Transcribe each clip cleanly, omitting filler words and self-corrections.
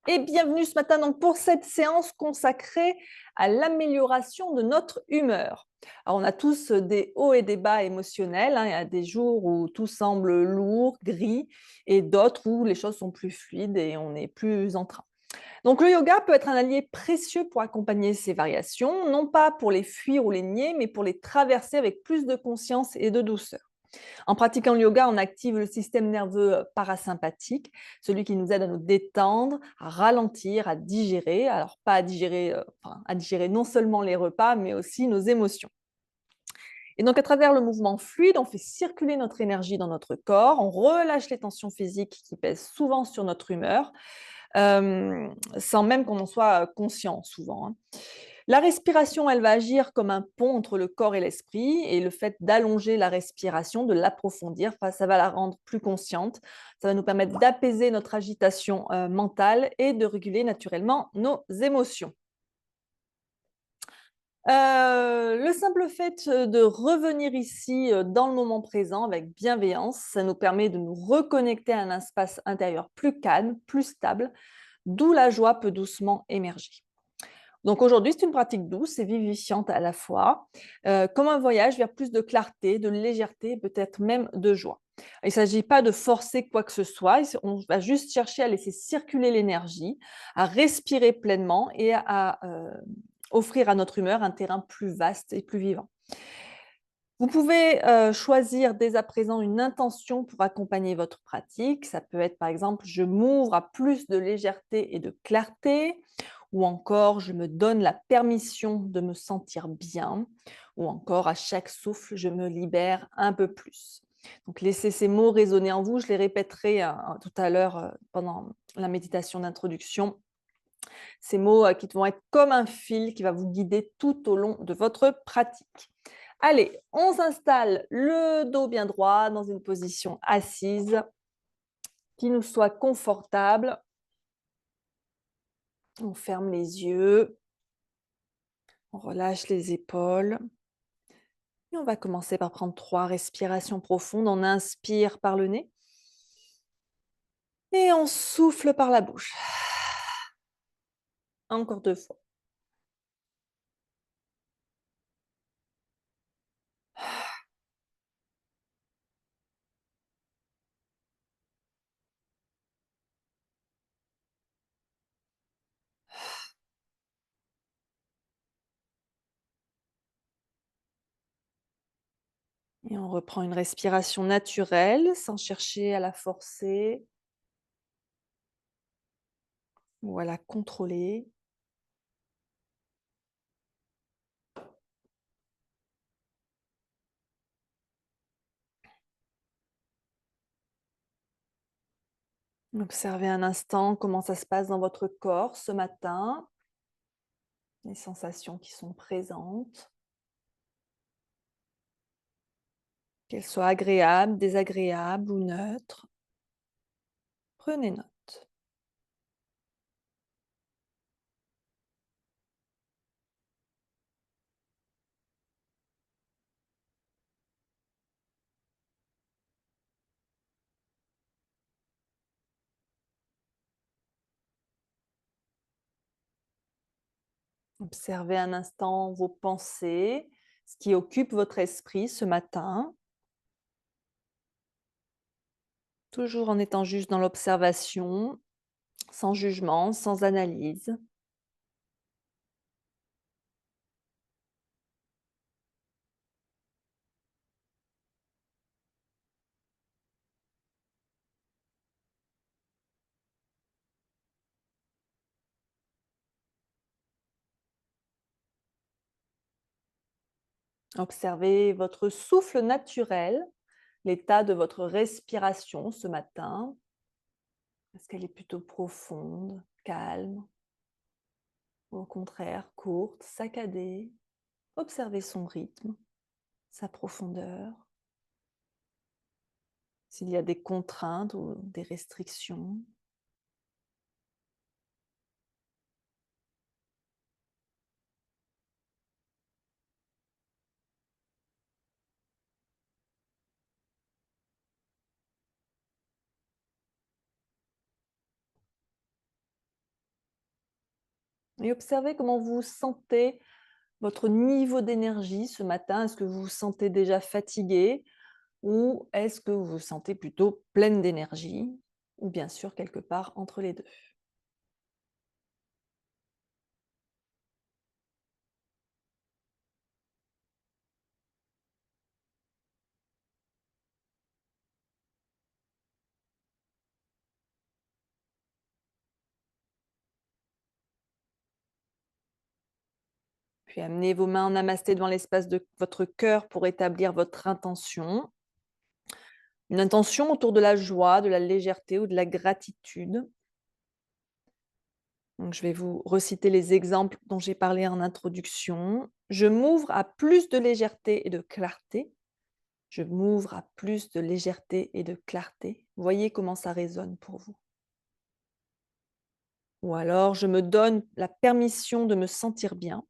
Et bienvenue ce matin donc pour cette séance consacrée à l'amélioration de notre humeur. Alors on a tous des hauts et des bas émotionnels, hein. Il y a des jours où tout semble lourd, gris, et d'autres où les choses sont plus fluides et on est plus en train. Donc le yoga peut être un allié précieux pour accompagner ces variations, non pas pour les fuir ou les nier, mais pour les traverser avec plus de conscience et de douceur. En pratiquant le yoga, on active le système nerveux parasympathique, celui qui nous aide à nous détendre, à ralentir, à digérer. Alors pas à digérer non seulement les repas, mais aussi nos émotions. Et donc à travers le mouvement fluide, on fait circuler notre énergie dans notre corps, on relâche les tensions physiques qui pèsent souvent sur notre humeur, sans même qu'on en soit conscient souvent, hein. La respiration, elle va agir comme un pont entre le corps et l'esprit, et le fait d'allonger la respiration, de l'approfondir, enfin, ça va la rendre plus consciente. Ça va nous permettre d'apaiser notre agitation mentale et de réguler naturellement nos émotions. Le simple fait de revenir ici dans le moment présent avec bienveillance, ça nous permet de nous reconnecter à un espace intérieur plus calme, plus stable, d'où la joie peut doucement émerger. Donc aujourd'hui, c'est une pratique douce et vivifiante à la fois, comme un voyage vers plus de clarté, de légèreté, peut-être même de joie. Il ne s'agit pas de forcer quoi que ce soit, on va juste chercher à laisser circuler l'énergie, à respirer pleinement et à offrir à notre humeur un terrain plus vaste et plus vivant. Vous pouvez choisir dès à présent une intention pour accompagner votre pratique. Ça peut être par exemple, je m'ouvre à plus de légèreté et de clarté, ou encore je me donne la permission de me sentir bien, ou encore à chaque souffle, je me libère un peu plus. Donc laissez ces mots résonner en vous, je les répéterai tout à l'heure pendant la méditation d'introduction. Ces mots qui vont être comme un fil qui va vous guider tout au long de votre pratique. Allez, on s'installe le dos bien droit dans une position assise qui nous soit confortable. On ferme les yeux, on relâche les épaules. Et on va commencer par prendre 3 respirations profondes. On inspire par le nez et on souffle par la bouche. Encore 2 fois. Et on reprend une respiration naturelle sans chercher à la forcer ou à la contrôler. Observez un instant comment ça se passe dans votre corps ce matin, les sensations qui sont présentes, qu'elles soient agréables, désagréables ou neutres. Prenez note. Observez un instant vos pensées, ce qui occupe votre esprit ce matin, toujours en étant juste dans l'observation, sans jugement, sans analyse. Observez votre souffle naturel, l'état de votre respiration ce matin. Est-ce qu'elle est plutôt profonde, calme, ou au contraire courte, saccadée? Observez son rythme, sa profondeur, s'il y a des contraintes ou des restrictions. et observez comment vous sentez votre niveau d'énergie ce matin. Est-ce que vous vous sentez déjà fatigué ou est-ce que vous vous sentez plutôt pleine d'énergie? Ou bien sûr quelque part entre les 2. Puis amenez vos mains en namasté devant l'espace de votre cœur pour établir votre intention. Une intention autour de la joie, de la légèreté ou de la gratitude. Donc, je vais vous reciter les exemples dont j'ai parlé en introduction. Je m'ouvre à plus de légèreté et de clarté. Je m'ouvre à plus de légèreté et de clarté. Voyez comment ça résonne pour vous. Ou alors, je me donne la permission de me sentir bien.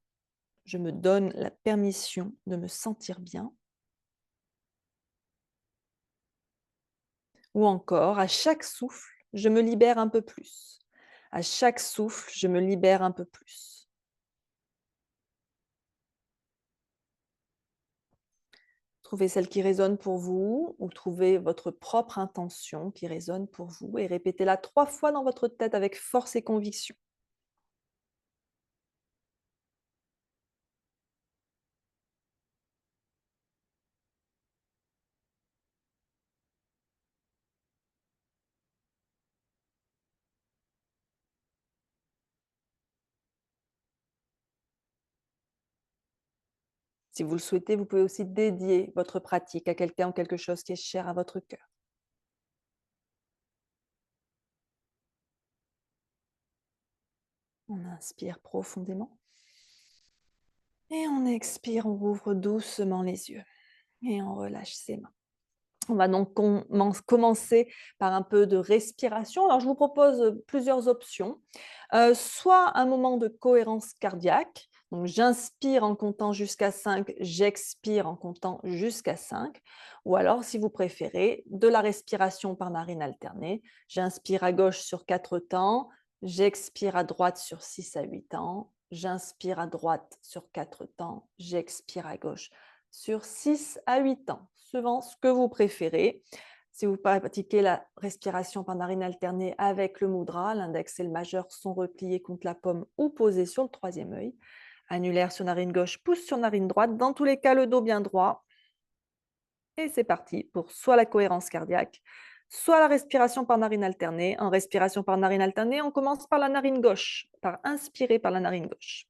Je me donne la permission de me sentir bien. Ou encore, à chaque souffle, je me libère un peu plus. À chaque souffle, je me libère un peu plus. Trouvez celle qui résonne pour vous ou trouvez votre propre intention qui résonne pour vous et répétez-la 3 fois dans votre tête avec force et conviction. Si vous le souhaitez, vous pouvez aussi dédier votre pratique à quelqu'un ou quelque chose qui est cher à votre cœur. On inspire profondément et on expire, on rouvre doucement les yeux et on relâche ses mains. On va donc commencer par un peu de respiration. Alors, je vous propose plusieurs options. Soit un moment de cohérence cardiaque. Donc, j'inspire en comptant jusqu'à 5, j'expire en comptant jusqu'à 5. Ou alors, si vous préférez, de la respiration par narine alternée. J'inspire à gauche sur 4 temps, j'expire à droite sur 6 à 8 temps, j'inspire à droite sur 4 temps, j'expire à gauche sur 6 à 8 ans, suivant ce que vous préférez. Si vous pratiquez la respiration par narine alternée avec le mudra, l'index et le majeur sont repliés contre la paume ou posés sur le troisième œil. Annulaire sur narine gauche, pouce sur narine droite. Dans tous les cas, le dos bien droit. Et c'est parti pour soit la cohérence cardiaque, soit la respiration par narine alternée. En respiration par narine alternée, on commence par la narine gauche, par inspirer par la narine gauche.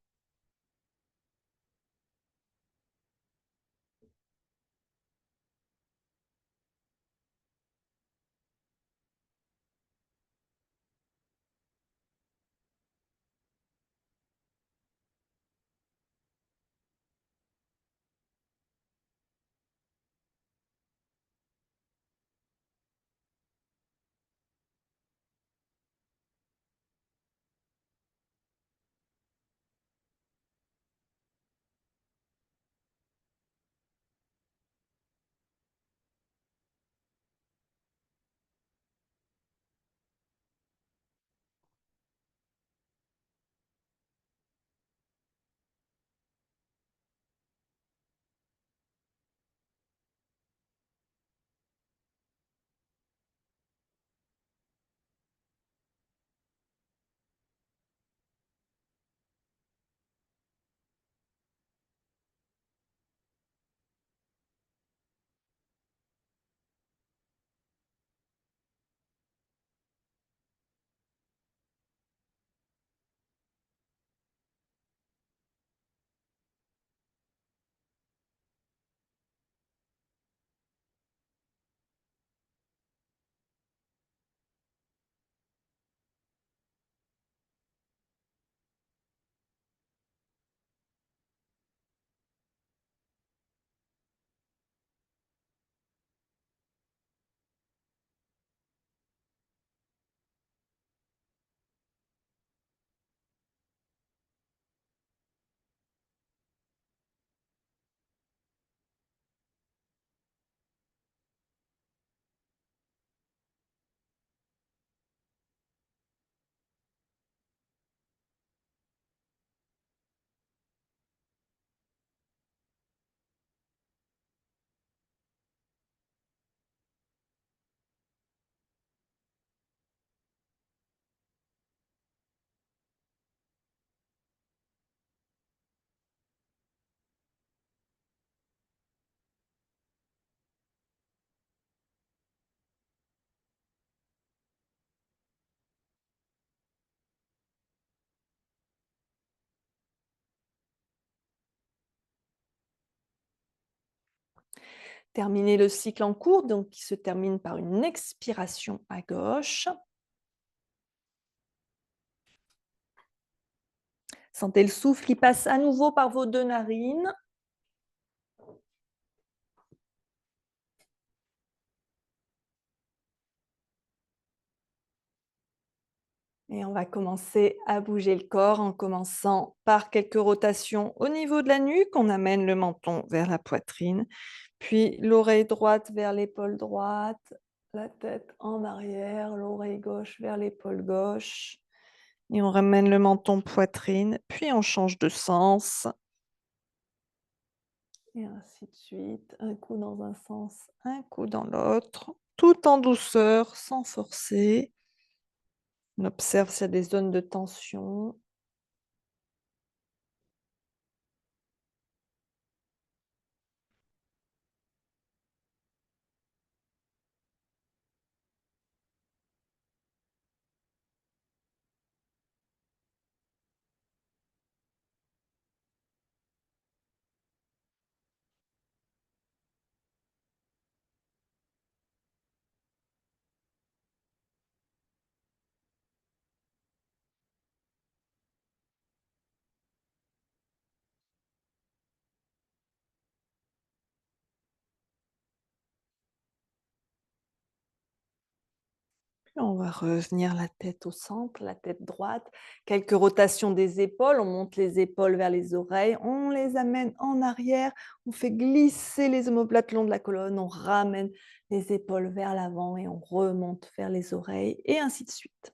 Terminez le cycle en cours, donc qui se termine par une expiration à gauche. Sentez le souffle qui passe à nouveau par vos 2 narines. Et on va commencer à bouger le corps en commençant par quelques rotations au niveau de la nuque. On amène le menton vers la poitrine, puis l'oreille droite vers l'épaule droite, la tête en arrière, l'oreille gauche vers l'épaule gauche. Et on ramène le menton poitrine, puis on change de sens. Et ainsi de suite. Un coup dans un sens, un coup dans l'autre, tout en douceur, sans forcer. On observe s'il y a des zones de tension. On va revenir la tête au centre, la tête droite. Quelques rotations des épaules. On monte les épaules vers les oreilles. On les amène en arrière. On fait glisser les omoplates le long de la colonne. On ramène les épaules vers l'avant et on remonte vers les oreilles et ainsi de suite.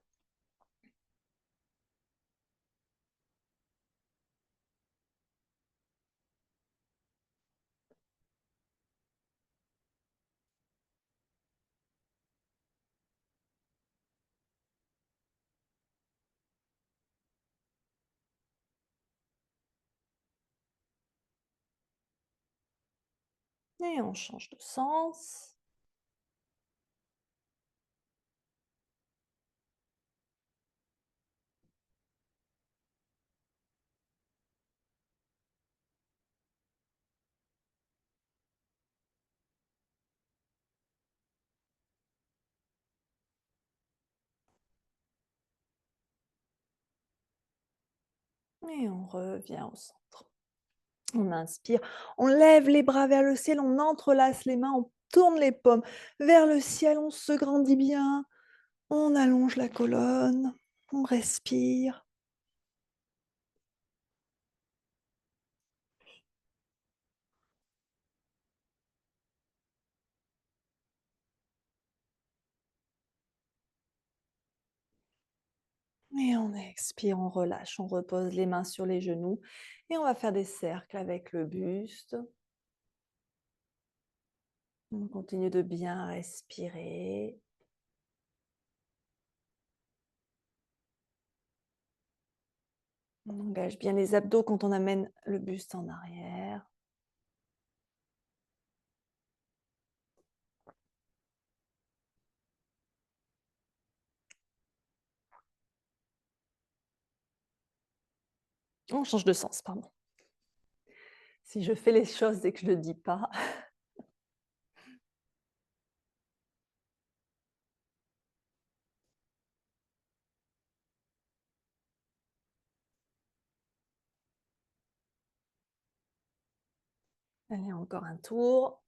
Et on change de sens. Et on revient au centre. On inspire, on lève les bras vers le ciel, on entrelace les mains, on tourne les paumes vers le ciel, on se grandit bien, on allonge la colonne, on respire. Et on expire, on relâche, on repose les mains sur les genoux et on va faire des cercles avec le buste. On continue de bien respirer. On engage bien les abdos quand on amène le buste en arrière. On change de sens, pardon. Si je fais les choses et que je ne le dis pas. Allez, encore un tour.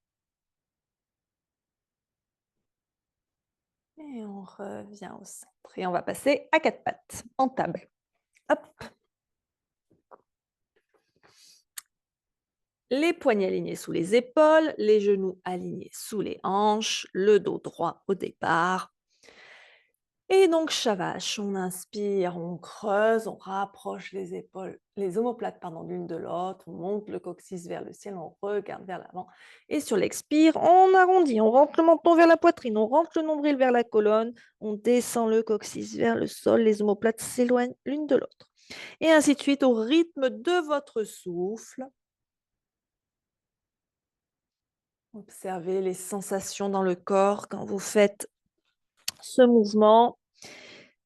Et on revient au centre. Et on va passer à 4 pattes, en table. Hop. Les poignets alignés sous les épaules, les genoux alignés sous les hanches, le dos droit au départ. Et donc, Shavash, on inspire, on creuse, on rapproche les épaules, les omoplates pardon, l'une de l'autre, on monte le coccyx vers le ciel, on regarde vers l'avant. Et sur l'expire, on arrondit, on rentre le menton vers la poitrine, on rentre le nombril vers la colonne, on descend le coccyx vers le sol, les omoplates s'éloignent l'une de l'autre. Et ainsi de suite au rythme de votre souffle. Observez les sensations dans le corps quand vous faites ce mouvement,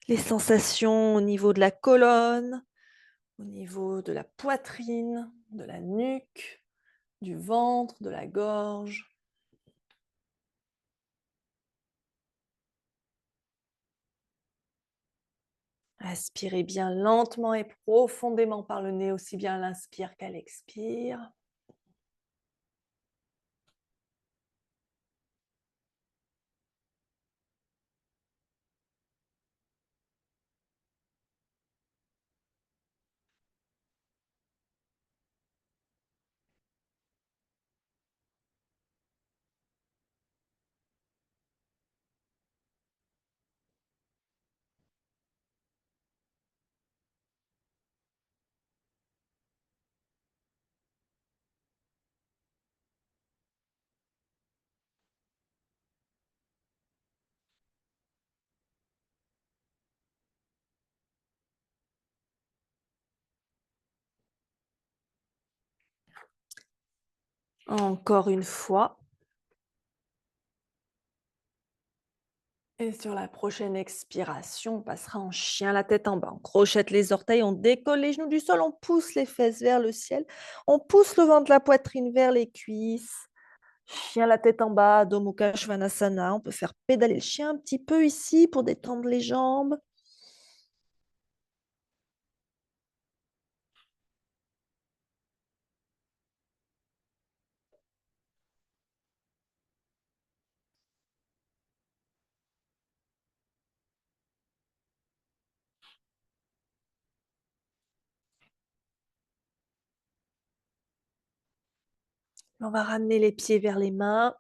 les sensations au niveau de la colonne, au niveau de la poitrine, de la nuque, du ventre, de la gorge. Inspirez bien lentement et profondément par le nez, aussi bien à l'inspire qu'à l'expire. Encore une fois. Et sur la prochaine expiration, on passera en chien, la tête en bas. On crochette les orteils, on décolle les genoux du sol, on pousse les fesses vers le ciel. On pousse le ventre, la poitrine vers les cuisses. Chien, la tête en bas, Adho Mukha Svanasana. On peut faire pédaler le chien un petit peu ici pour détendre les jambes. On va ramener les pieds vers les mains.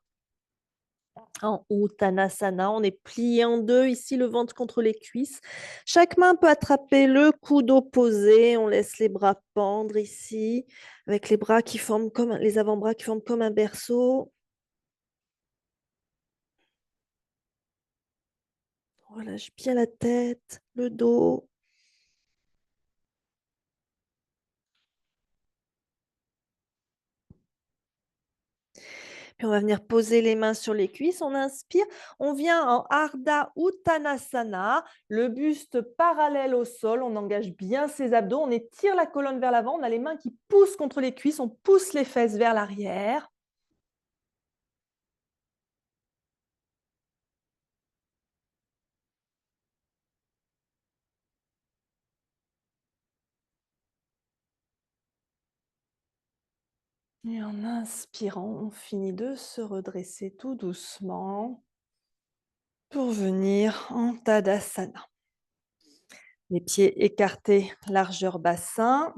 En Uttanasana, on est plié en deux, ici le ventre contre les cuisses. Chaque main peut attraper le coude opposé. On laisse les bras pendre ici, avec les bras qui forment comme les avant-bras qui forment comme un berceau. On relâche bien la tête, le dos. Puis on va venir poser les mains sur les cuisses. On inspire. On vient en Ardha Uttanasana, le buste parallèle au sol. On engage bien ses abdos. On étire la colonne vers l'avant. On a les mains qui poussent contre les cuisses. On pousse les fesses vers l'arrière. Et en inspirant, on finit de se redresser tout doucement pour venir en Tadasana. Les pieds écartés, largeur bassin.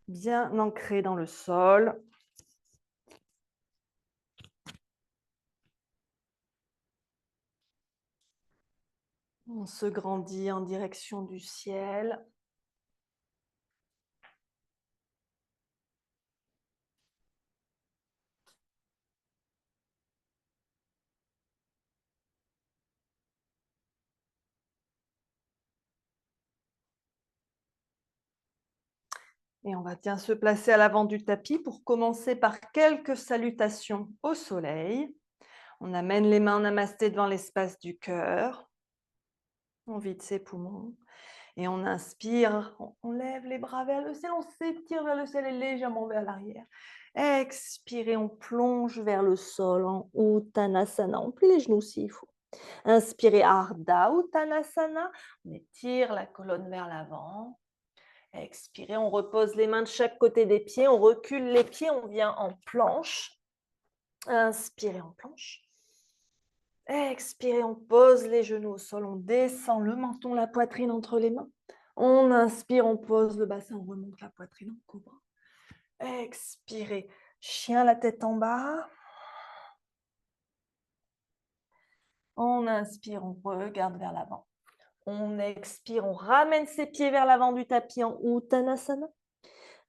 Bien ancré dans le sol. On se grandit en direction du ciel. Et on va bien se placer à l'avant du tapis pour commencer par quelques salutations au soleil. On amène les mains en namasté devant l'espace du cœur. On vide ses poumons. Et on inspire, on lève les bras vers le ciel, on s'étire vers le ciel et légèrement vers l'arrière. Expirez, on plonge vers le sol en Uttanasana. On plie les genoux s'il faut. Inspirez, Ardha Uttanasana. On étire la colonne vers l'avant. Expirez, on repose les mains de chaque côté des pieds, on recule les pieds, on vient en planche. Inspirez en planche. Expirez, on pose les genoux au sol, on descend le menton, la poitrine entre les mains. On inspire, on pose le bassin, on remonte la poitrine en cobra. Expirez, chien, la tête en bas. On inspire, on regarde vers l'avant. On expire, on ramène ses pieds vers l'avant du tapis en Uttanasana.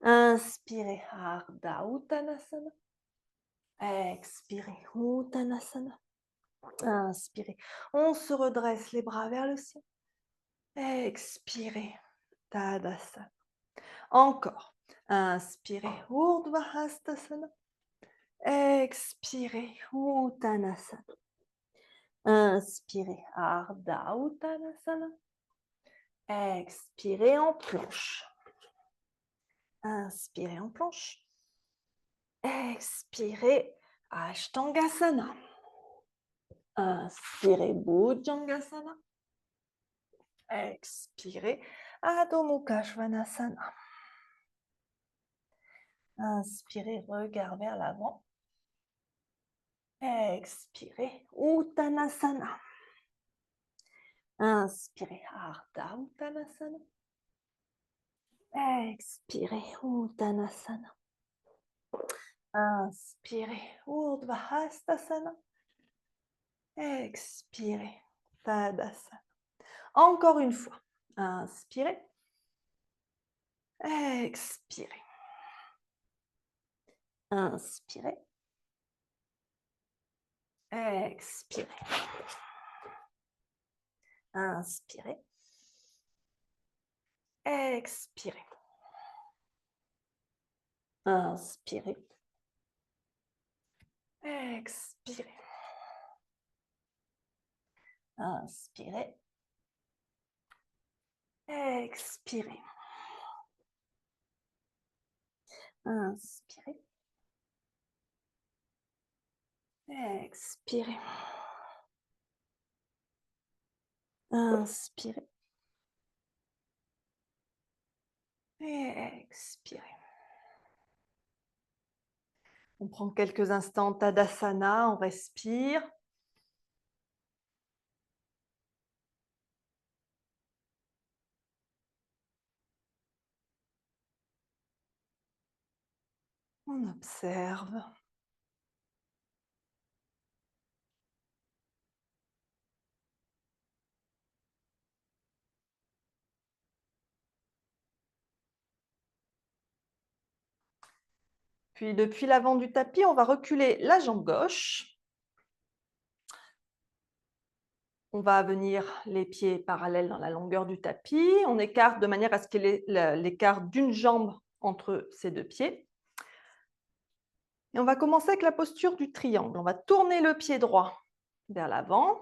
Inspirez, Ardha Uttanasana. Expirez, Uttanasana. Inspirez, on se redresse les bras vers le ciel. Expirez, Tadasana. Encore. Inspirez, Urdhva Hastasana. Expirez, Uttanasana. Inspirez, Ardha Uttanasana. Expirez en planche. Inspirez en planche. Expirez, Ashtangasana. Inspirez, Bhujangasana. Expirez, Adho Mukha Svanasana. Inspirez, regard vers l'avant. Expirez, Uttanasana. Inspirez, Ardha Uttanasana. Expirez, Uttanasana. Inspirez, Urdhva Hastasana. Expirez, Tadasana. Encore une fois. Inspirez. Expirez. Inspirez. Expirez. Inspirez. Expirez. Inspirez. Expirez. Inspirez. Expirez. Inspirez. Expirez. Inspirez. Expirez. On prend quelques instants Tadasana, on respire. On observe. Puis depuis l'avant du tapis, on va reculer la jambe gauche. On va venir les pieds parallèles dans la longueur du tapis. On écarte de manière à ce qu'il y ait l'écart d'une jambe entre ces deux pieds. Et on va commencer avec la posture du triangle. On va tourner le pied droit vers l'avant,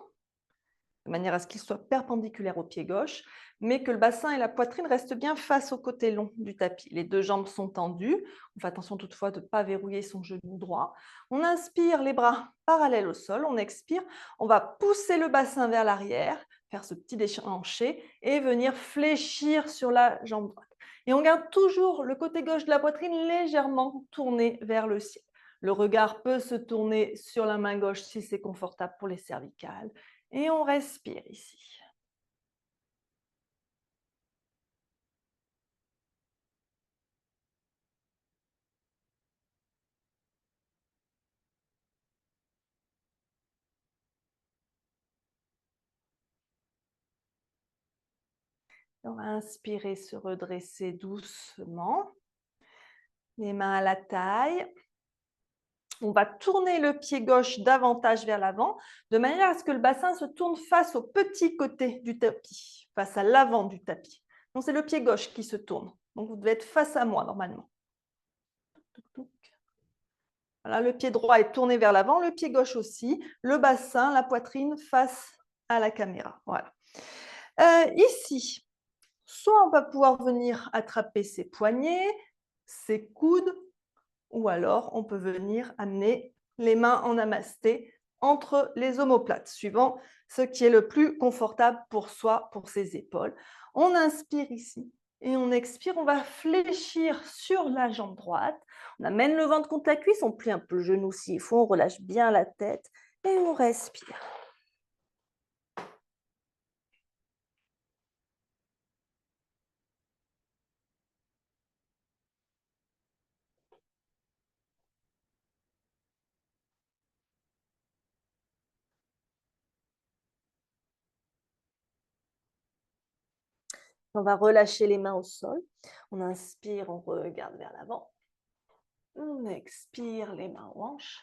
de manière à ce qu'il soit perpendiculaire au pied gauche, mais que le bassin et la poitrine restent bien face au côté long du tapis. Les deux jambes sont tendues. On fait attention toutefois de ne pas verrouiller son genou droit. On inspire, les bras parallèles au sol. On expire. On va pousser le bassin vers l'arrière, faire ce petit déhanché et venir fléchir sur la jambe droite. Et on garde toujours le côté gauche de la poitrine légèrement tourné vers le ciel. Le regard peut se tourner sur la main gauche si c'est confortable pour les cervicales. Et on respire ici. On va inspirer, se redresser doucement. Les mains à la taille. On va tourner le pied gauche davantage vers l'avant, de manière à ce que le bassin se tourne face au petit côté du tapis, face à l'avant du tapis. Donc c'est le pied gauche qui se tourne. Donc vous devez être face à moi normalement. Voilà, le pied droit est tourné vers l'avant, le pied gauche aussi, le bassin, la poitrine face à la caméra. Voilà. Ici, soit on va pouvoir venir attraper ses poignets, ses coudes, ou alors on peut venir amener les mains en namasté entre les omoplates, suivant ce qui est le plus confortable pour soi, pour ses épaules. On inspire ici et on expire, on va fléchir sur la jambe droite. On amène le ventre contre la cuisse, on plie un peu le genou s'il faut, on relâche bien la tête et on respire. On va relâcher les mains au sol. On inspire, on regarde vers l'avant. On expire, les mains aux hanches.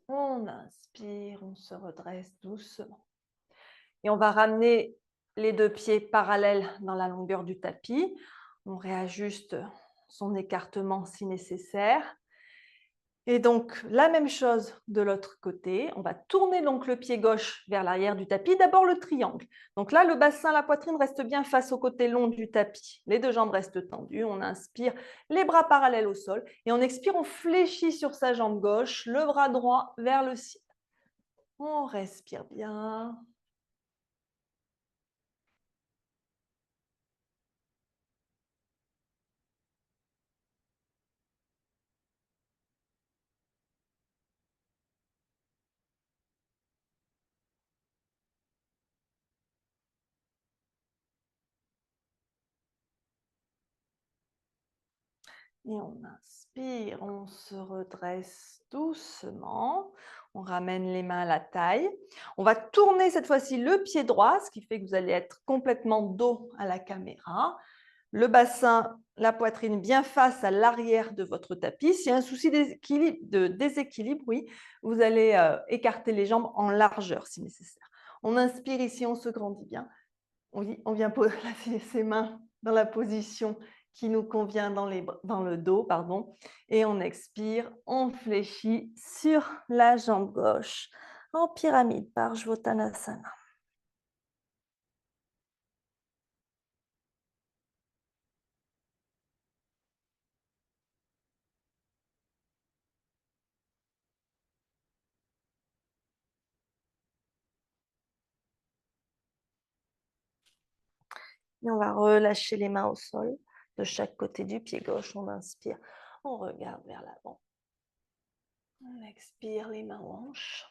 On inspire, on se redresse doucement. Et on va ramener les deux pieds parallèles dans la longueur du tapis. On réajuste son écartement si nécessaire. Et donc, la même chose de l'autre côté. On va tourner donc le pied gauche vers l'arrière du tapis. D'abord le triangle. Donc là, le bassin, la poitrine reste bien face au côté long du tapis. Les deux jambes restent tendues. On inspire, les bras parallèles au sol. Et on expire, on fléchit sur sa jambe gauche, le bras droit vers le ciel. On respire bien. Et on inspire, on se redresse doucement. On ramène les mains à la taille. On va tourner cette fois-ci le pied droit, ce qui fait que vous allez être complètement dos à la caméra. Le bassin, la poitrine bien face à l'arrière de votre tapis. S'il y a un souci de déséquilibre, oui, vous allez écarter les jambes en largeur si nécessaire. On inspire ici, on se grandit bien. On vient placer ses mains dans la position qui nous convient dans le dos, pardon, et on expire, on fléchit sur la jambe gauche en pyramide par Jvotanasana. Et on va relâcher les mains au sol de chaque côté du pied gauche. On inspire, on regarde vers l'avant. On expire les mains aux hanches.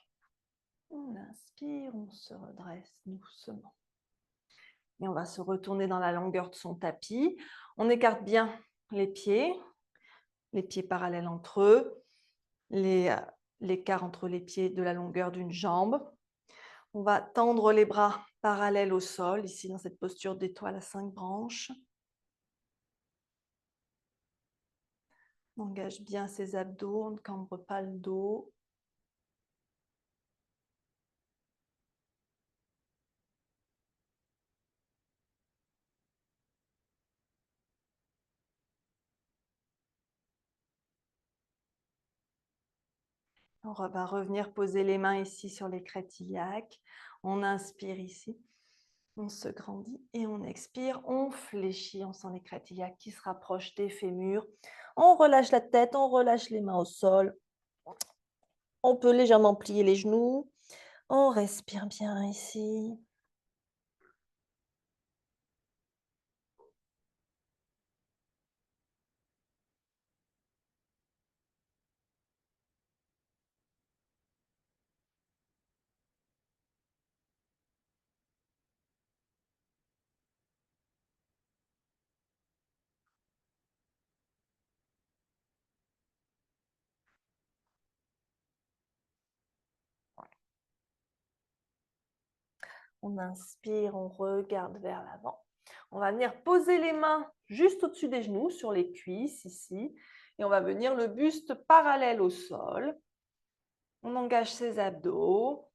On inspire, on se redresse doucement. Et on va se retourner dans la longueur de son tapis. On écarte bien les pieds parallèles entre eux, l'écart entre les pieds de la longueur d'une jambe. On va tendre les bras parallèles au sol, ici dans cette posture d'étoile à 5 branches. On engage bien ses abdos, on ne cambre pas le dos. On va revenir poser les mains ici sur les crêtes iliaques. On inspire ici, on se grandit et on expire, on fléchit, on sent les crêtes iliaques qui se rapprochent des fémurs. On relâche la tête, on relâche les mains au sol. On peut légèrement plier les genoux. On respire bien ici. On inspire, on regarde vers l'avant. On va venir poser les mains juste au-dessus des genoux, sur les cuisses ici. Et on va venir le buste parallèle au sol. On engage ses abdos.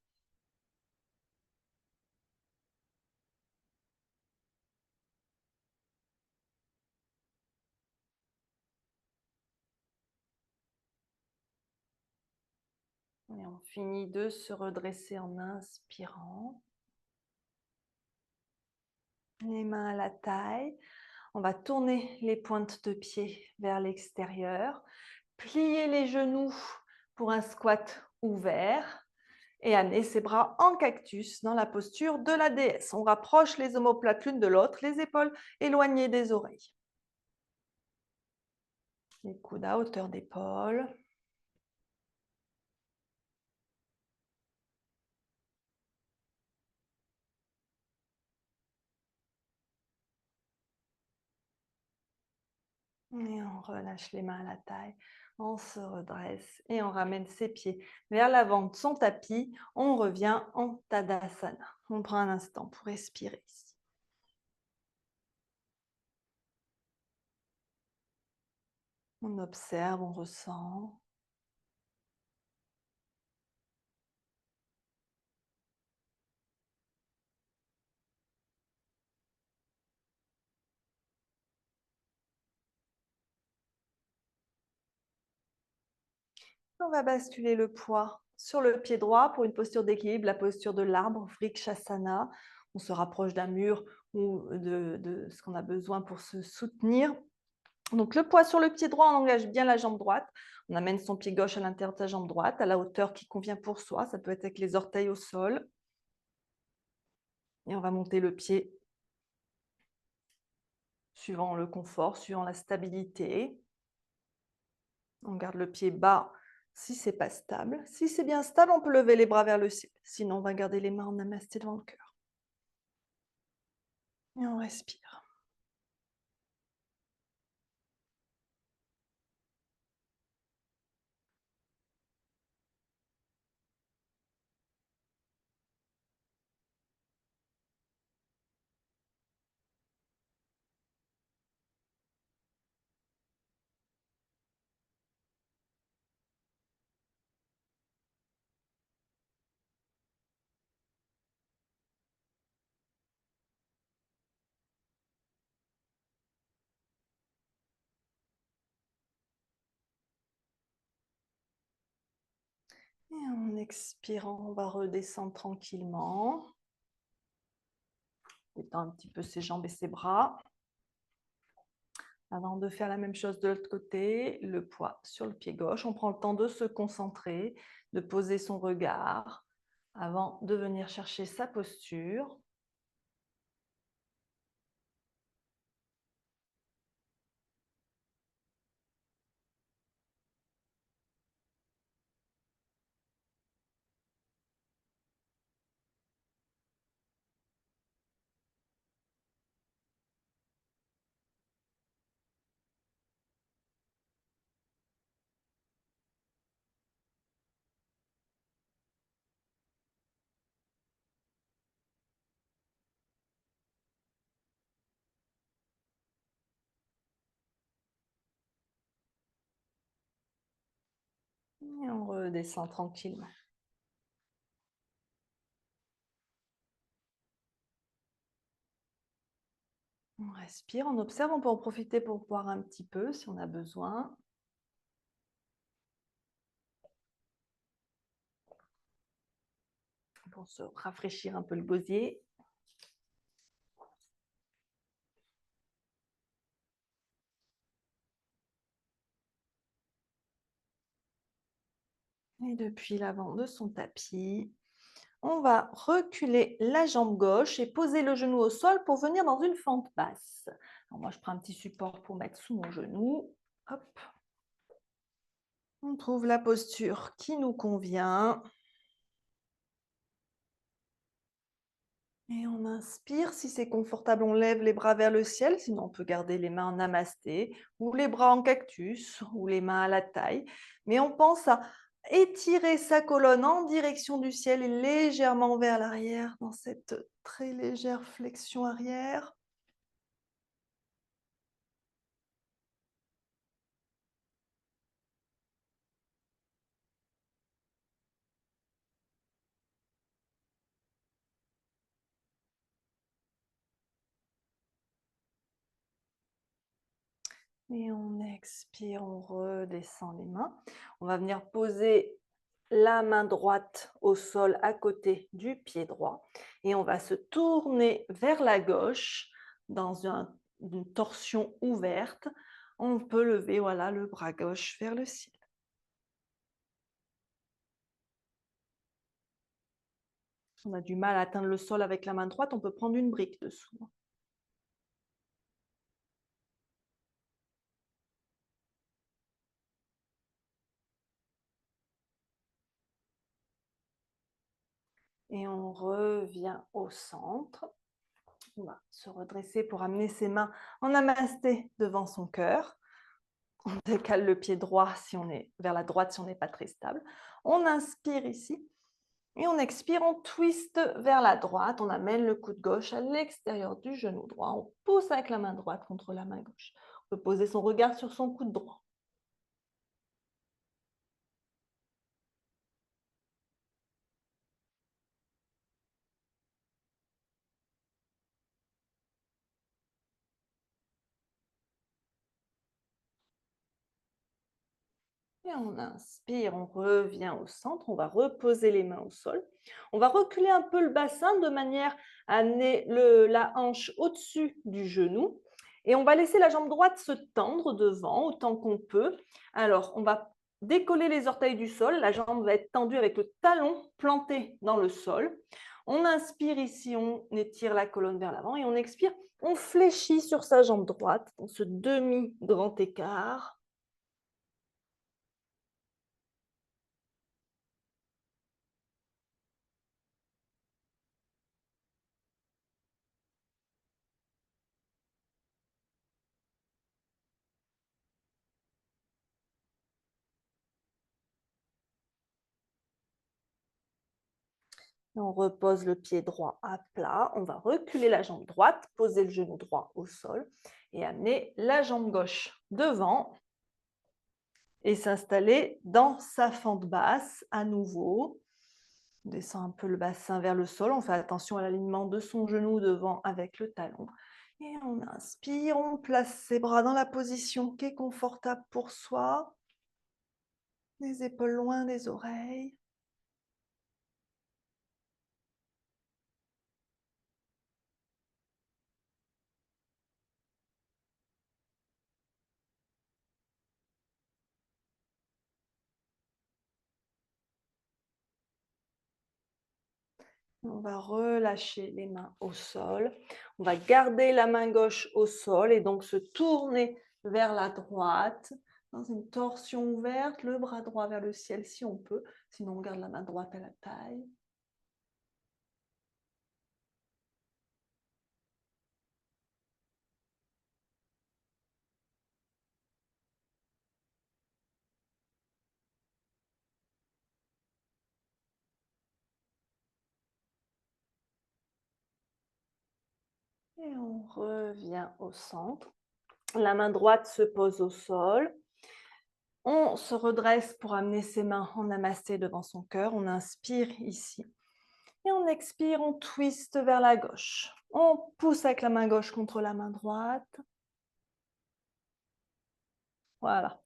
Et on finit de se redresser en inspirant. Les mains à la taille. On va tourner les pointes de pied vers l'extérieur. Plier les genoux pour un squat ouvert. Et amener ses bras en cactus dans la posture de la déesse. On rapproche les omoplates l'une de l'autre, les épaules éloignées des oreilles. Les coudes à hauteur d'épaule. Et on relâche les mains à la taille. On se redresse et on ramène ses pieds vers l'avant de son tapis. On revient en Tadasana. On prend un instant pour respirer ici. On observe, on ressent. On va basculer le poids sur le pied droit pour une posture d'équilibre, la posture de l'arbre, Vrikshasana. On se rapproche d'un mur ou de ce qu'on a besoin pour se soutenir. Donc le poids sur le pied droit, on engage bien la jambe droite. On amène son pied gauche à l'intérieur de sa jambe droite, à la hauteur qui convient pour soi. Ça peut être avec les orteils au sol. Et on va monter le pied suivant le confort, suivant la stabilité. On garde le pied bas si c'est pas stable. Si c'est bien stable, on peut lever les bras vers le ciel. Sinon, on va garder les mains en namasté devant le cœur. Et on respire. Et en expirant, on va redescendre tranquillement. Étend un petit peu ses jambes et ses bras. Avant de faire la même chose de l'autre côté, le poids sur le pied gauche. On prend le temps de se concentrer, de poser son regard avant de venir chercher sa posture. Et on redescend tranquillement. On respire, on observe, on peut en profiter pour boire un petit peu si on a besoin. Pour se rafraîchir un peu le gosier. Et depuis l'avant de son tapis, on va reculer la jambe gauche et poser le genou au sol pour venir dans une fente basse. Alors moi, je prends un petit support pour mettre sous mon genou. Hop. On trouve la posture qui nous convient. Et on inspire. Si c'est confortable, on lève les bras vers le ciel. Sinon, on peut garder les mains en namasté ou les bras en cactus ou les mains à la taille. Mais on pense à étirer sa colonne en direction du ciel et légèrement vers l'arrière dans cette très légère flexion arrière. Et on expire, on redescend les mains. On va venir poser la main droite au sol à côté du pied droit. Et on va se tourner vers la gauche dans une torsion ouverte. On peut lever voilà, le bras gauche vers le ciel. Si on a du mal à atteindre le sol avec la main droite, on peut prendre une brique dessous. Et on revient au centre. On va se redresser pour amener ses mains en namasté devant son cœur. On décale le pied droit si on est vers la droite si on n'est pas très stable. On inspire ici et on expire, on twiste vers la droite. On amène le coude gauche à l'extérieur du genou droit. On pousse avec la main droite contre la main gauche. On peut poser son regard sur son coude droit. Et on inspire, on revient au centre, on va reposer les mains au sol. On va reculer un peu le bassin de manière à amener la hanche au-dessus du genou. Et on va laisser la jambe droite se tendre devant autant qu'on peut. Alors, on va décoller les orteils du sol. La jambe va être tendue avec le talon planté dans le sol. On inspire ici, on étire la colonne vers l'avant et on expire. On fléchit sur sa jambe droite dans ce demi-grand écart. On repose le pied droit à plat. On va reculer la jambe droite, poser le genou droit au sol et amener la jambe gauche devant et s'installer dans sa fente basse à nouveau. On descend un peu le bassin vers le sol. On fait attention à l'alignement de son genou devant avec le talon. Et on inspire, on place ses bras dans la position qui est confortable pour soi. Les épaules loin des oreilles. On va relâcher les mains au sol. On va garder la main gauche au sol et donc se tourner vers la droite dans une torsion ouverte, le bras droit vers le ciel si on peut. Sinon, on garde la main droite à la taille. Et on revient au centre. La main droite se pose au sol. On se redresse pour amener ses mains en namasté devant son cœur. On inspire ici. Et on expire, on twiste vers la gauche. On pousse avec la main gauche contre la main droite. Voilà.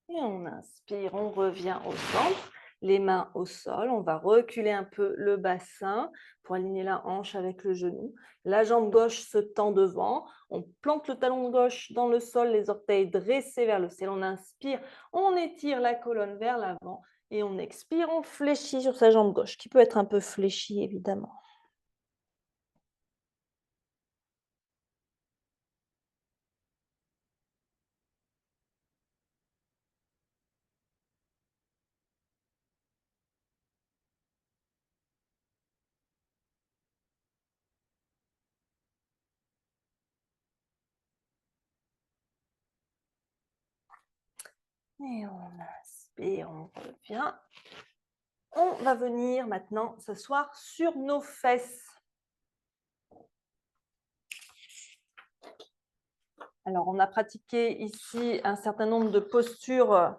Et on inspire, on revient au centre, les mains au sol. On va reculer un peu le bassin pour aligner la hanche avec le genou. La jambe gauche se tend devant. On plante le talon gauche dans le sol, les orteils dressés vers le ciel. On inspire, on étire la colonne vers l'avant. Et on expire, on fléchit sur sa jambe gauche, qui peut être un peu fléchie évidemment. Et on inspire, on revient. On va venir maintenant s'asseoir sur nos fesses. Alors, on a pratiqué ici un certain nombre de postures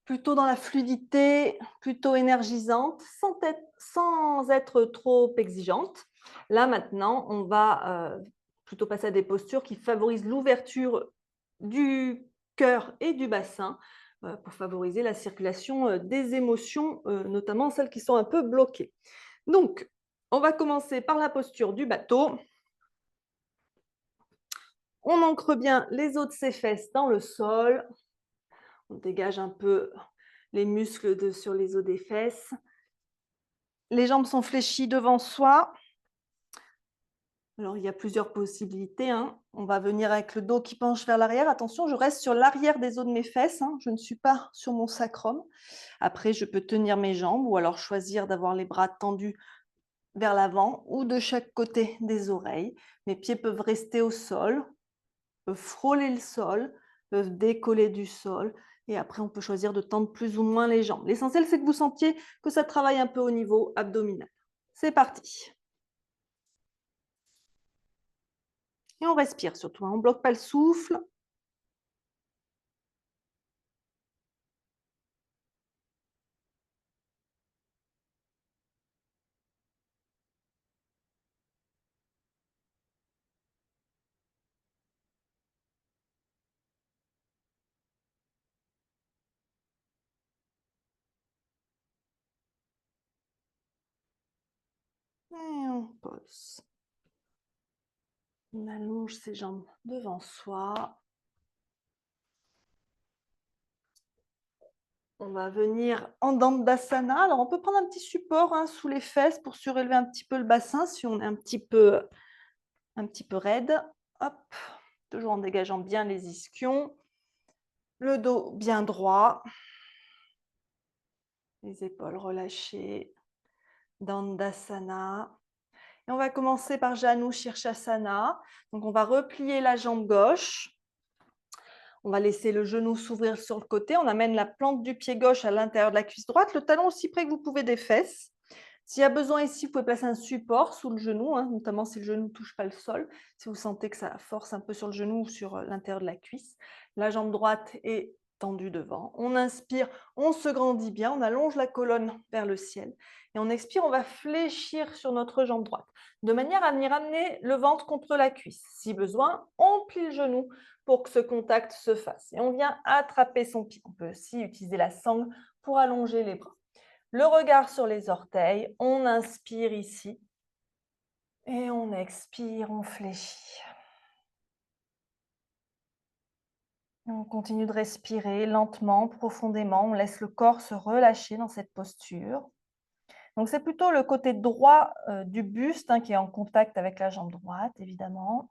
plutôt dans la fluidité, plutôt énergisante, sans être trop exigeante. Là, maintenant, on va plutôt passer à des postures qui favorisent l'ouverture du cœur et du bassin pour favoriser la circulation des émotions, notamment celles qui sont un peu bloquées. Donc, on va commencer par la posture du bateau. On ancre bien les os de ses fesses dans le sol. On dégage un peu les muscles sur les os des fesses. Les jambes sont fléchies devant soi. Alors, il y a plusieurs possibilités, hein. On va venir avec le dos qui penche vers l'arrière. Attention, je reste sur l'arrière des os de mes fesses, hein. Je ne suis pas sur mon sacrum. Après, je peux tenir mes jambes ou alors choisir d'avoir les bras tendus vers l'avant ou de chaque côté des oreilles. Mes pieds peuvent rester au sol, peuvent frôler le sol, peuvent décoller du sol. Et après, on peut choisir de tendre plus ou moins les jambes. L'essentiel, c'est que vous sentiez que ça travaille un peu au niveau abdominal. C'est parti. Et on respire surtout, hein. On ne bloque pas le souffle. Et on pose. On allonge ses jambes devant soi. On va venir en Dandasana. Alors, on peut prendre un petit support sous les fesses pour surélever un petit peu le bassin si on est un petit peu raide. Hop, toujours en dégageant bien les ischions. Le dos bien droit. Les épaules relâchées. Dandasana. Et on va commencer par Janu Shirshasana. Donc, on va replier la jambe gauche. On va laisser le genou s'ouvrir sur le côté. On amène la plante du pied gauche à l'intérieur de la cuisse droite. Le talon aussi près que vous pouvez des fesses. S'il y a besoin ici, vous pouvez placer un support sous le genou, notamment si le genou ne touche pas le sol. Si vous sentez que ça force un peu sur le genou ou sur l'intérieur de la cuisse. La jambe droite est tendue devant. On inspire, on se grandit bien, on allonge la colonne vers le ciel. Et on expire, on va fléchir sur notre jambe droite, de manière à venir amener le ventre contre la cuisse. Si besoin, on plie le genou pour que ce contact se fasse. Et on vient attraper son pied. On peut aussi utiliser la sangle pour allonger les bras. Le regard sur les orteils, on inspire ici et on expire, on fléchit. On continue de respirer lentement, profondément, on laisse le corps se relâcher dans cette posture. Donc c'est plutôt le côté droit du buste qui est en contact avec la jambe droite, évidemment.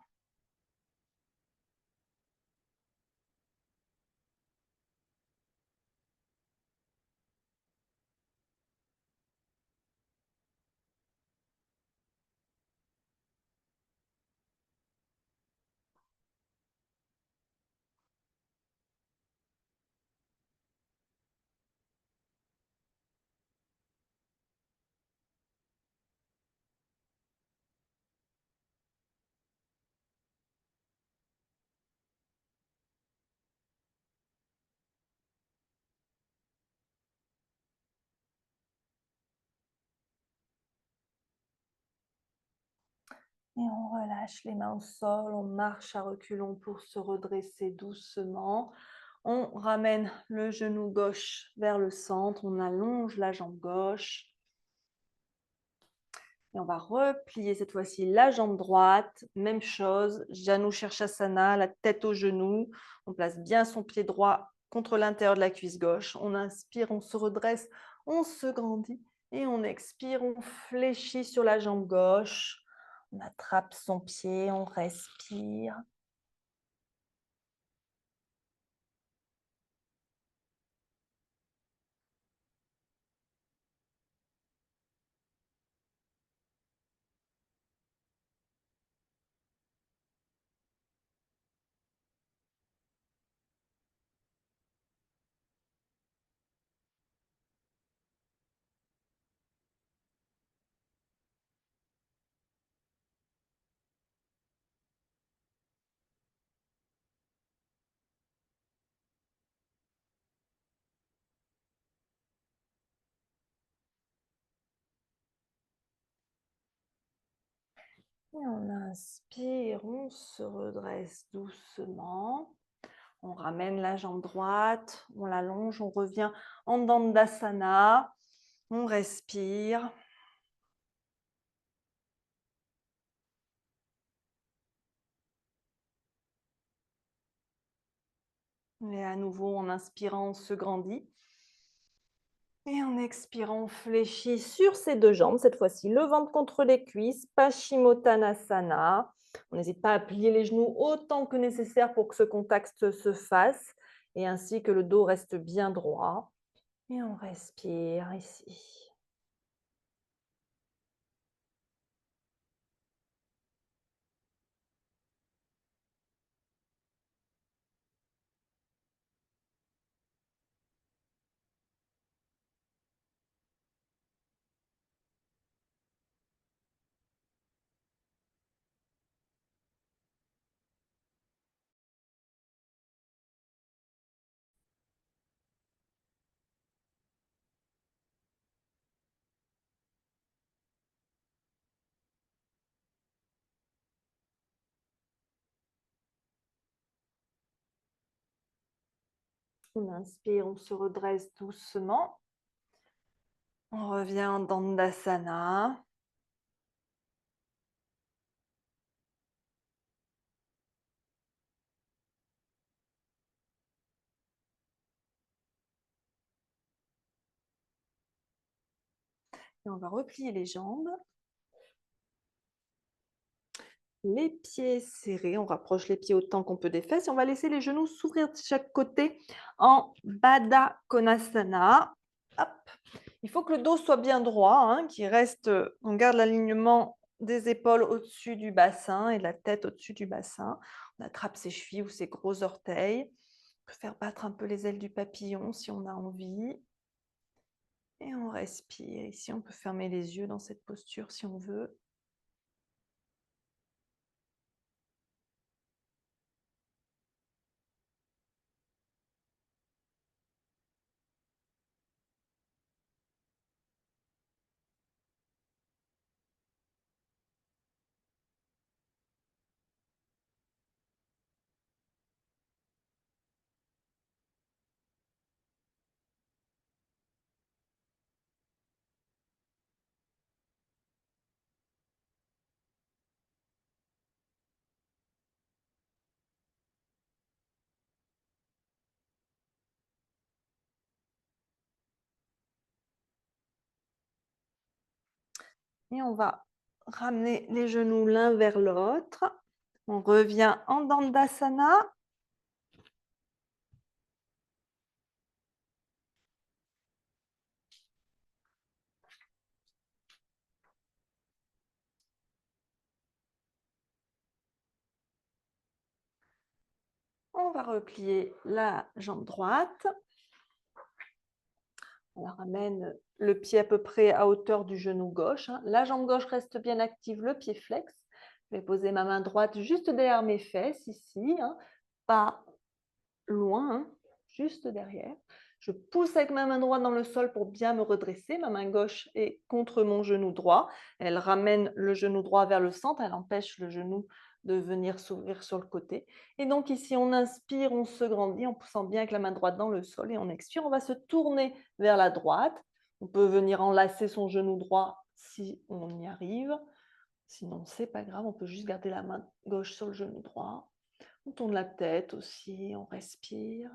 Et on relâche les mains au sol, on marche à reculons pour se redresser doucement. On ramène le genou gauche vers le centre, on allonge la jambe gauche. Et on va replier cette fois-ci la jambe droite. Même chose, Janu Shirshasana, la tête au genou. On place bien son pied droit contre l'intérieur de la cuisse gauche. On inspire, on se redresse, on se grandit. Et on expire, on fléchit sur la jambe gauche. On attrape son pied, on respire. Et on inspire, on se redresse doucement. On ramène la jambe droite, on l'allonge, on revient en Dandasana. On respire. Et à nouveau, en inspirant, on se grandit. Et en expirant, on fléchit sur ses deux jambes. Cette fois-ci, le ventre contre les cuisses. Paschimottanasana. On n'hésite pas à plier les genoux autant que nécessaire pour que ce contact se fasse et ainsi que le dos reste bien droit. Et on respire ici. On inspire, on se redresse doucement. On revient en Dandasana. Et on va replier les jambes. Les pieds serrés, on rapproche les pieds autant qu'on peut des fesses et on va laisser les genoux s'ouvrir de chaque côté en Baddha Konasana. Hop. Il faut que le dos soit bien droit, hein, qu'il reste, on garde l'alignement des épaules au-dessus du bassin et de la tête au-dessus du bassin. On attrape ses chevilles ou ses gros orteils. On peut faire battre un peu les ailes du papillon si on a envie. Et on respire. Ici, on peut fermer les yeux dans cette posture si on veut. Et on va ramener les genoux l'un vers l'autre. On revient en Dandasana. On va replier la jambe droite. On ramène le pied à peu près à hauteur du genou gauche. La jambe gauche reste bien active, le pied flex. Je vais poser ma main droite juste derrière mes fesses, ici, pas loin, juste derrière. Je pousse avec ma main droite dans le sol pour bien me redresser. Ma main gauche est contre mon genou droit. Elle ramène le genou droit vers le centre. Elle empêche le genou de venir s'ouvrir sur le côté. Et donc ici, on inspire, on se grandit en poussant bien avec la main droite dans le sol. Et on expire, on va se tourner vers la droite. On peut venir enlacer son genou droit si on y arrive. Sinon, c'est pas grave, on peut juste garder la main gauche sur le genou droit. On tourne la tête aussi, on respire.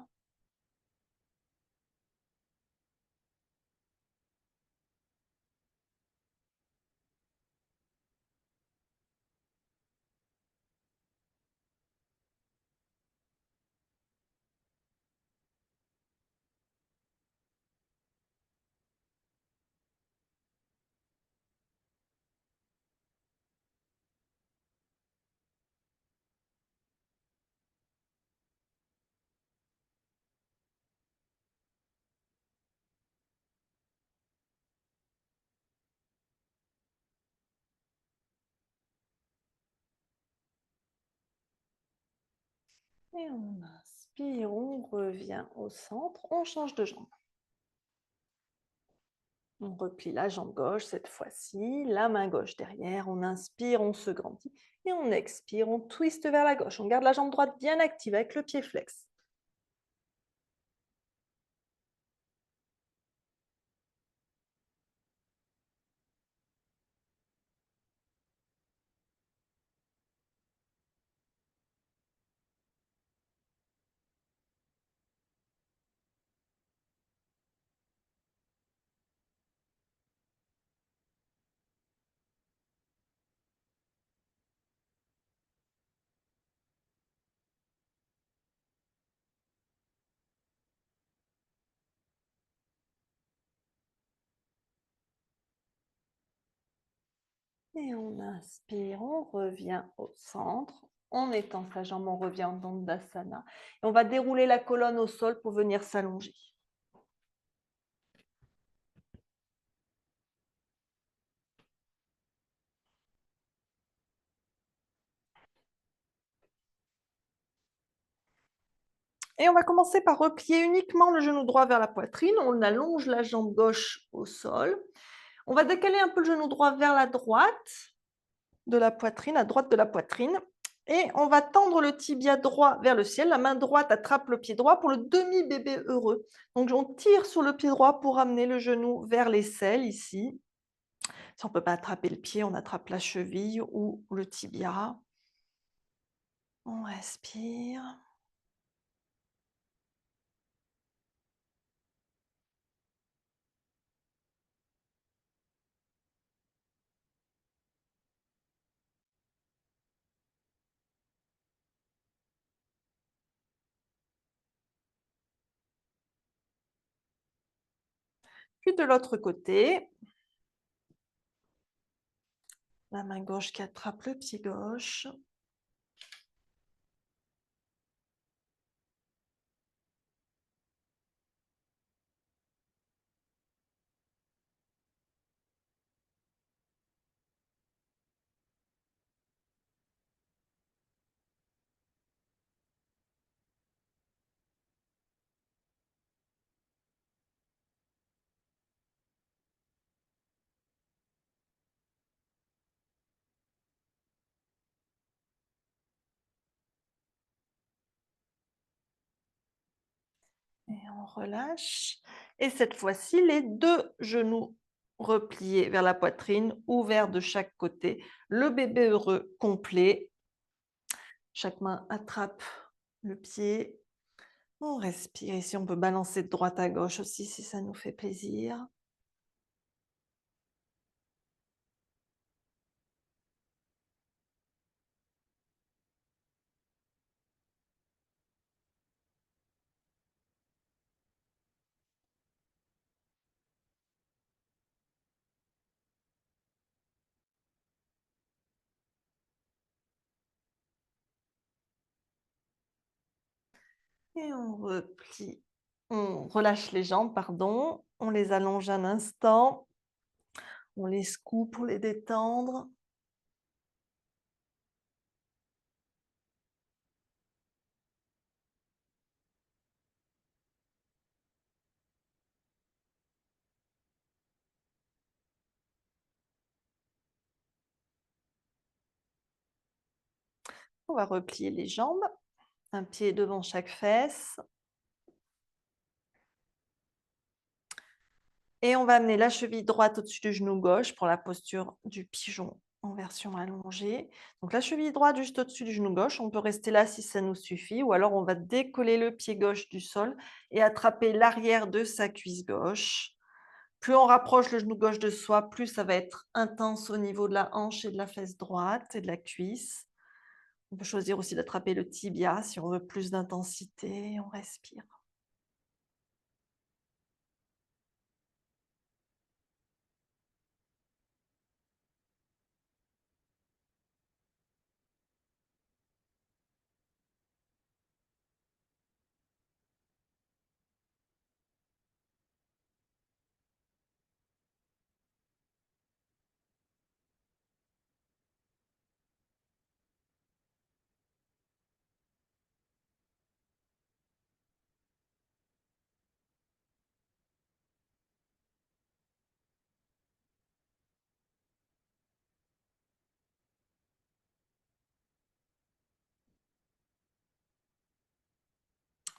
Et on inspire, on revient au centre, on change de jambe. On replie la jambe gauche cette fois-ci, la main gauche derrière, on inspire, on se grandit et on expire, on twiste vers la gauche. On garde la jambe droite bien active avec le pied flex. Et on inspire, on revient au centre. On étend sa jambe, on revient en Dandasana. Et on va dérouler la colonne au sol pour venir s'allonger. Et on va commencer par replier uniquement le genou droit vers la poitrine. On allonge la jambe gauche au sol. On va décaler un peu le genou droit vers la droite de la poitrine, à droite de la poitrine. Et on va tendre le tibia droit vers le ciel. La main droite attrape le pied droit pour le demi-bébé heureux. Donc, on tire sur le pied droit pour amener le genou vers l'aisselle ici. Si on ne peut pas attraper le pied, on attrape la cheville ou le tibia. On respire. Puis de l'autre côté, la main gauche qui attrape le pied gauche. Et on relâche. Et cette fois-ci, les deux genoux repliés vers la poitrine, ouverts de chaque côté. Le bébé heureux complet. Chaque main attrape le pied. On respire. Ici, on peut balancer de droite à gauche aussi si ça nous fait plaisir. Et on replie. On relâche les jambes, pardon. On les allonge un instant. On les secoue pour les détendre. On va replier les jambes. Un pied devant chaque fesse. Et on va amener la cheville droite au-dessus du genou gauche pour la posture du pigeon en version allongée. Donc la cheville droite juste au-dessus du genou gauche, on peut rester là si ça nous suffit, ou alors on va décoller le pied gauche du sol et attraper l'arrière de sa cuisse gauche. Plus on rapproche le genou gauche de soi, plus ça va être intense au niveau de la hanche et de la fesse droite et de la cuisse. On peut choisir aussi d'attraper le tibia si on veut plus d'intensité. On respire.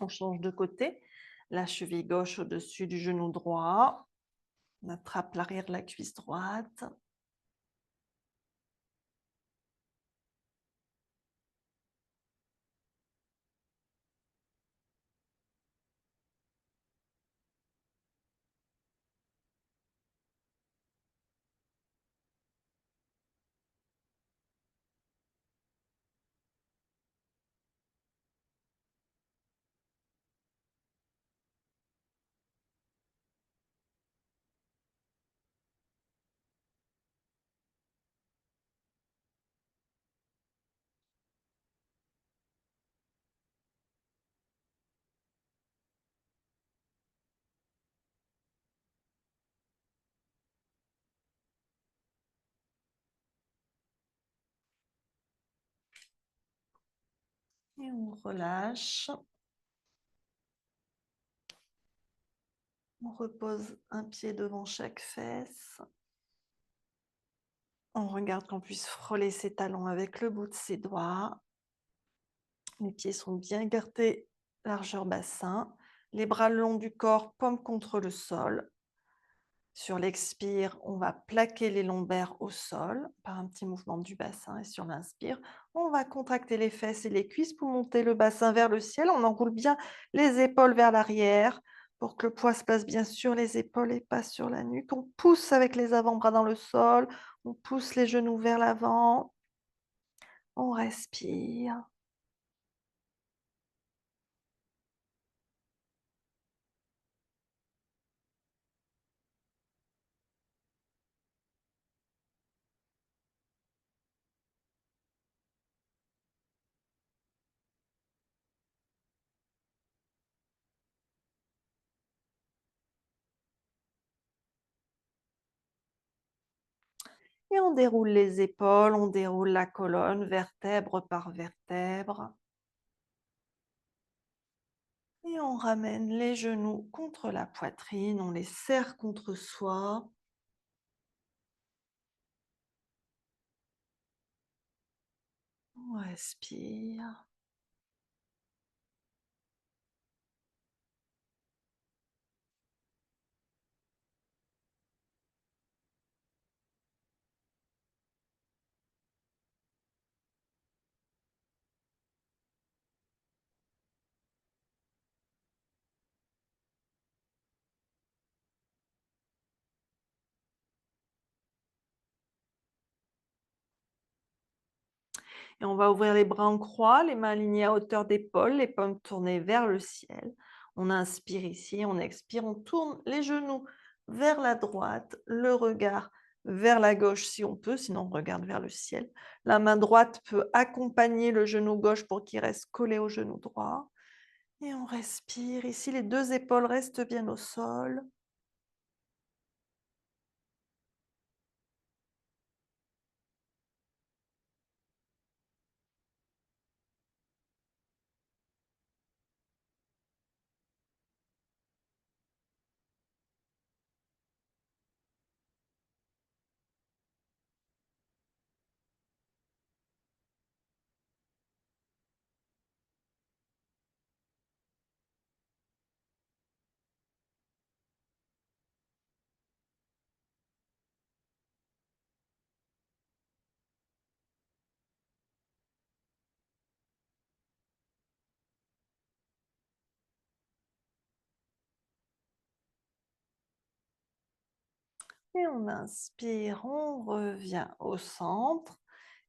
On change de côté. La cheville gauche au-dessus du genou droit. On attrape l'arrière de la cuisse droite. Et on relâche. On repose un pied devant chaque fesse. On regarde qu'on puisse frôler ses talons avec le bout de ses doigts. Les pieds sont bien gardés, largeur bassin. Les bras le long du corps, paume contre le sol. Sur l'expire, on va plaquer les lombaires au sol par un petit mouvement du bassin. Et sur l'inspire, on va contracter les fesses et les cuisses pour monter le bassin vers le ciel. On enroule bien les épaules vers l'arrière pour que le poids se place bien sur les épaules et pas sur la nuque. On pousse avec les avant-bras dans le sol. On pousse les genoux vers l'avant. On respire. Et on déroule les épaules, on déroule la colonne, vertèbre par vertèbre. Et on ramène les genoux contre la poitrine, on les serre contre soi. On respire. Et on va ouvrir les bras en croix, les mains alignées à hauteur d'épaule, les paumes tournées vers le ciel. On inspire ici, on expire, on tourne les genoux vers la droite, le regard vers la gauche si on peut, sinon on regarde vers le ciel. La main droite peut accompagner le genou gauche pour qu'il reste collé au genou droit. Et on respire. Ici, les deux épaules restent bien au sol. Et on inspire, on revient au centre.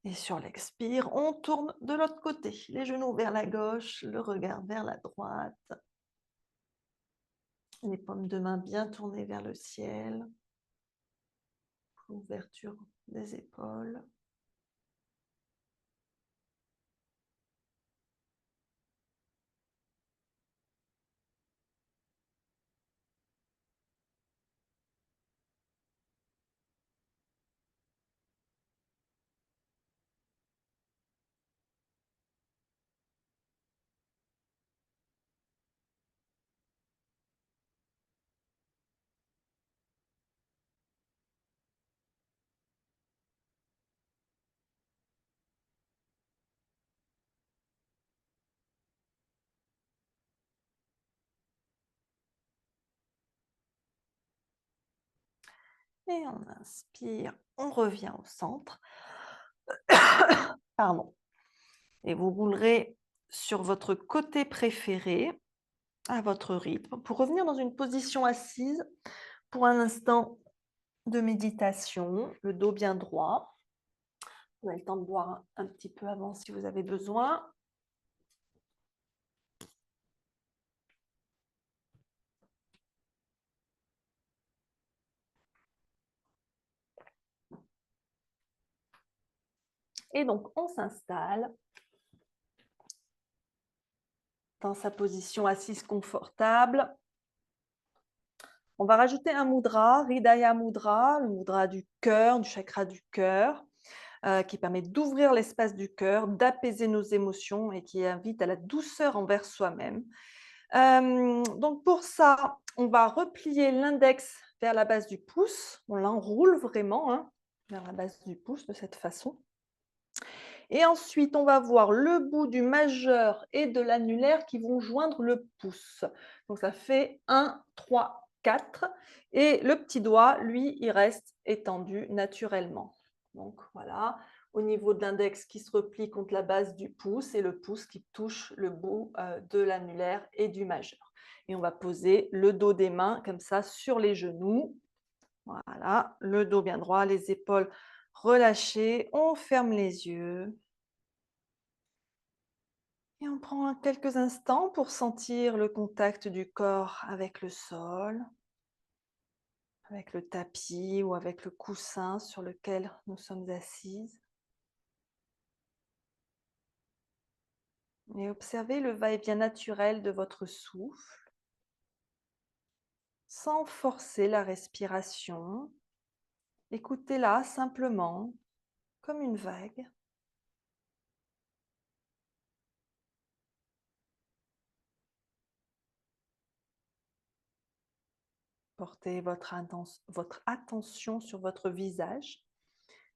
Et sur l'expire, on tourne de l'autre côté. Les genoux vers la gauche, le regard vers la droite. Les paumes de main bien tournées vers le ciel. Ouverture des épaules. Et on inspire, on revient au centre. Pardon. Et vous roulerez sur votre côté préféré, à votre rythme, pour revenir dans une position assise pour un instant de méditation, le dos bien droit. Vous avez le temps de boire un petit peu avant si vous avez besoin. Et donc, on s'installe dans sa position assise confortable. On va rajouter un mudra, Hridaya Mudra, le mudra du cœur, du chakra du cœur, qui permet d'ouvrir l'espace du cœur, d'apaiser nos émotions et qui invite à la douceur envers soi-même. Donc pour ça, on va replier l'index vers la base du pouce. On l'enroule vraiment vers la base du pouce de cette façon. Et ensuite, on va voir le bout du majeur et de l'annulaire qui vont joindre le pouce. Donc ça fait 1, 3, 4. Et le petit doigt, lui, il reste étendu naturellement. Donc voilà, au niveau de l'index qui se replie contre la base du pouce et le pouce qui touche le bout de l'annulaire et du majeur. Et on va poser le dos des mains comme ça sur les genoux. Voilà, le dos bien droit, les épaules relâchées. On ferme les yeux. Et on prend quelques instants pour sentir le contact du corps avec le sol, avec le tapis ou avec le coussin sur lequel nous sommes assises. Et observez le va-et-vient naturel de votre souffle, sans forcer la respiration. Écoutez-la simplement, comme une vague. Portez votre attention sur votre visage.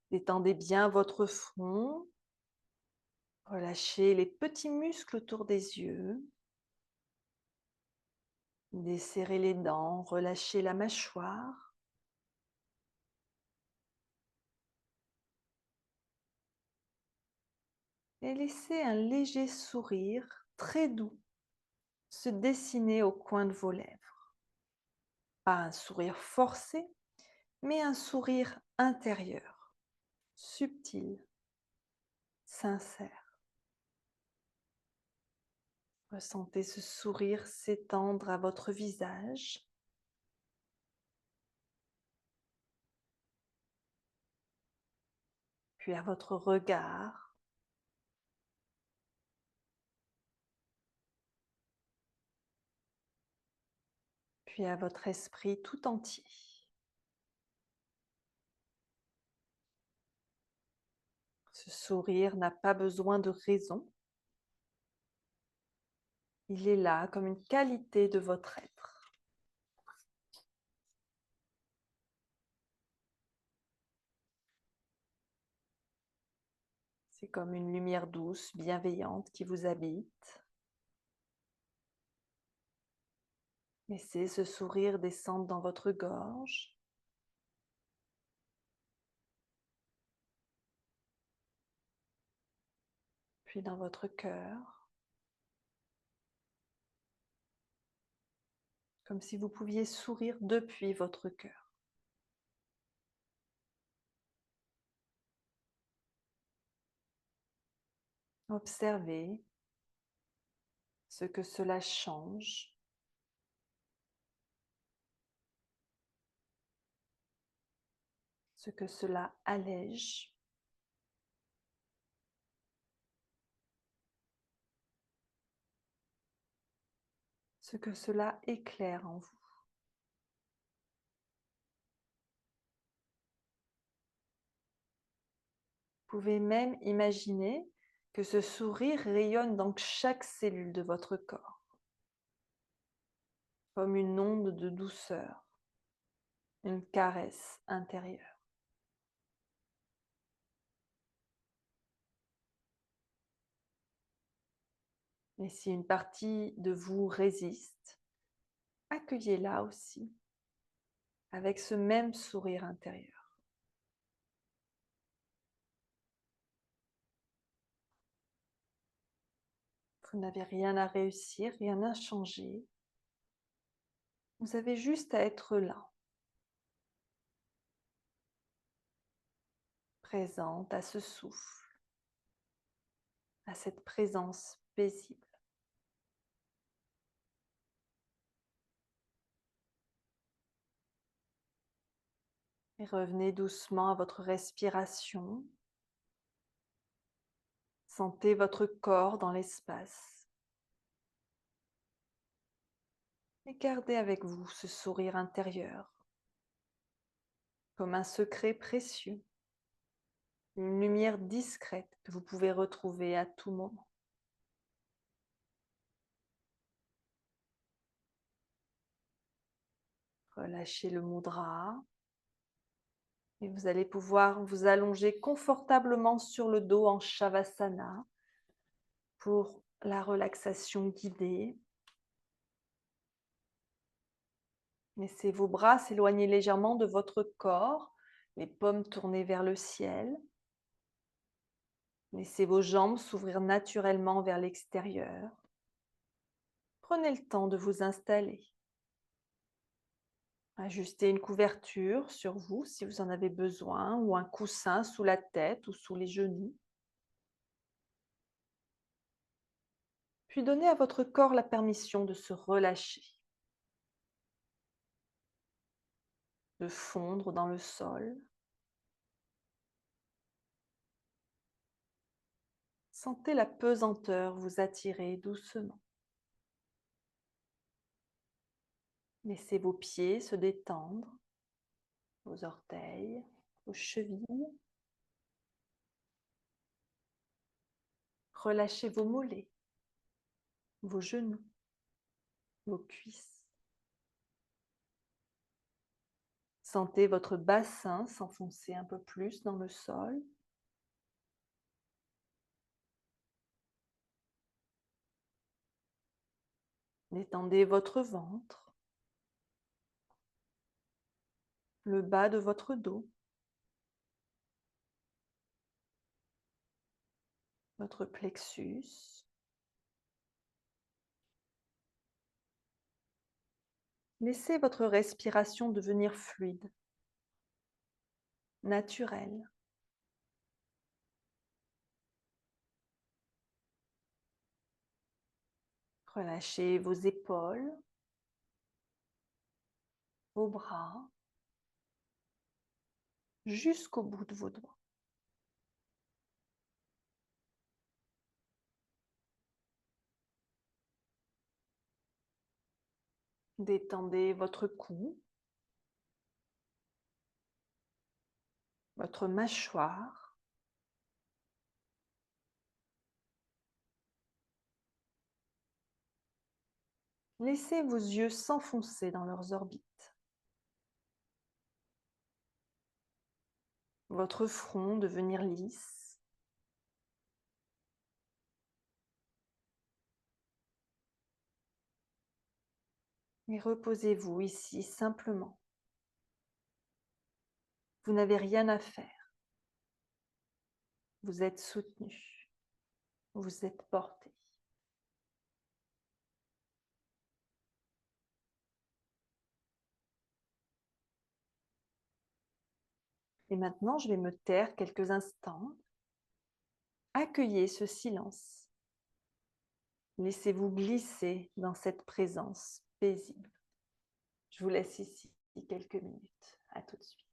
Détendez bien votre front. Relâchez les petits muscles autour des yeux. Desserrez les dents, relâchez la mâchoire. Et laissez un léger sourire très doux se dessiner au coin de vos lèvres. Pas un sourire forcé, mais un sourire intérieur, subtil, sincère. Ressentez ce sourire s'étendre à votre visage. Puis à votre regard. Puis à votre esprit tout entier. Ce sourire n'a pas besoin de raison. Il est là comme une qualité de votre être. C'est comme une lumière douce, bienveillante qui vous habite. Laissez ce sourire descendre dans votre gorge. Puis dans votre cœur. Comme si vous pouviez sourire depuis votre cœur. Observez ce que cela change. Ce que cela allège. Ce que cela éclaire en vous. Vous pouvez même imaginer que ce sourire rayonne dans chaque cellule de votre corps, comme une onde de douceur, une caresse intérieure. Et si une partie de vous résiste, accueillez-la aussi avec ce même sourire intérieur. Vous n'avez rien à réussir, rien à changer. Vous avez juste à être là, présente à ce souffle, à cette présence paisible. Et revenez doucement à votre respiration. Sentez votre corps dans l'espace. Et gardez avec vous ce sourire intérieur, comme un secret précieux, une lumière discrète que vous pouvez retrouver à tout moment. Relâchez le mudra et vous allez pouvoir vous allonger confortablement sur le dos en Shavasana pour la relaxation guidée. Laissez vos bras s'éloigner légèrement de votre corps, les paumes tournées vers le ciel. Laissez vos jambes s'ouvrir naturellement vers l'extérieur. Prenez le temps de vous installer. Ajustez une couverture sur vous si vous en avez besoin ou un coussin sous la tête ou sous les genoux. Puis donnez à votre corps la permission de se relâcher, de fondre dans le sol. Sentez la pesanteur vous attirer doucement. Laissez vos pieds se détendre, vos orteils, vos chevilles. Relâchez vos mollets, vos genoux, vos cuisses. Sentez votre bassin s'enfoncer un peu plus dans le sol. Détendez votre ventre, le bas de votre dos, votre plexus. Laissez votre respiration devenir fluide, naturelle. Relâchez vos épaules, vos bras, jusqu'au bout de vos doigts. Détendez votre cou, votre mâchoire. Laissez vos yeux s'enfoncer dans leurs orbites. Votre front devenir lisse. Et reposez-vous ici simplement. Vous n'avez rien à faire. Vous êtes soutenu. Vous êtes porté. Et maintenant, je vais me taire quelques instants. Accueillez ce silence. Laissez-vous glisser dans cette présence paisible. Je vous laisse ici quelques minutes. À tout de suite.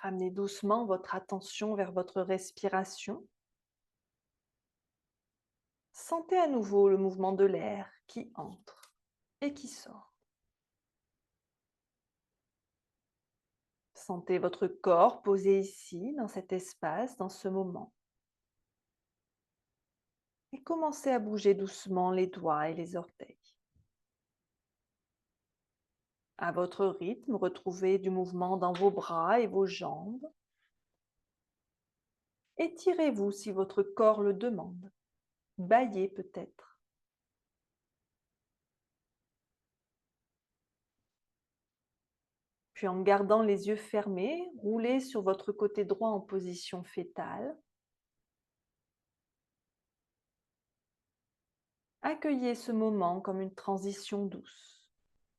Ramenez doucement votre attention vers votre respiration. Sentez à nouveau le mouvement de l'air qui entre et qui sort. Sentez votre corps posé ici, dans cet espace, dans ce moment. Et commencez à bouger doucement les doigts et les orteils. À votre rythme, retrouvez du mouvement dans vos bras et vos jambes. Étirez-vous si votre corps le demande. Bâillez peut-être. Puis en gardant les yeux fermés, roulez sur votre côté droit en position fétale. Accueillez ce moment comme une transition douce,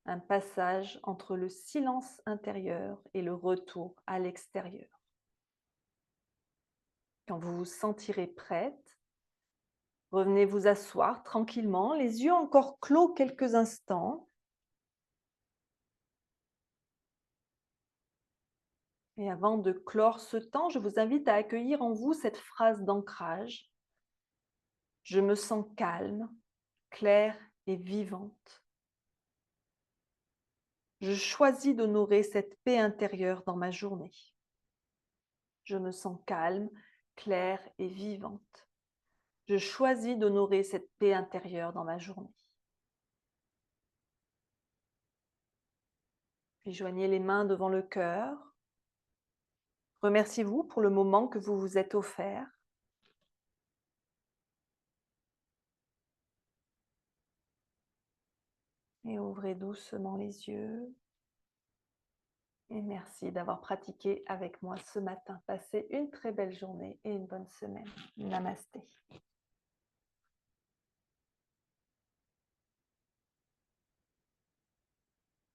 un passage entre le silence intérieur et le retour à l'extérieur. Quand vous vous sentirez prête, revenez vous asseoir tranquillement, les yeux encore clos quelques instants. Et avant de clore ce temps, je vous invite à accueillir en vous cette phrase d'ancrage. Je me sens calme, claire et vivante. Je choisis d'honorer cette paix intérieure dans ma journée. Je me sens calme, claire et vivante. Je choisis d'honorer cette paix intérieure dans ma journée. Puis joignez les mains devant le cœur. Remerciez-vous pour le moment que vous vous êtes offert. Et ouvrez doucement les yeux. Et merci d'avoir pratiqué avec moi ce matin. Passez une très belle journée et une bonne semaine. Namasté.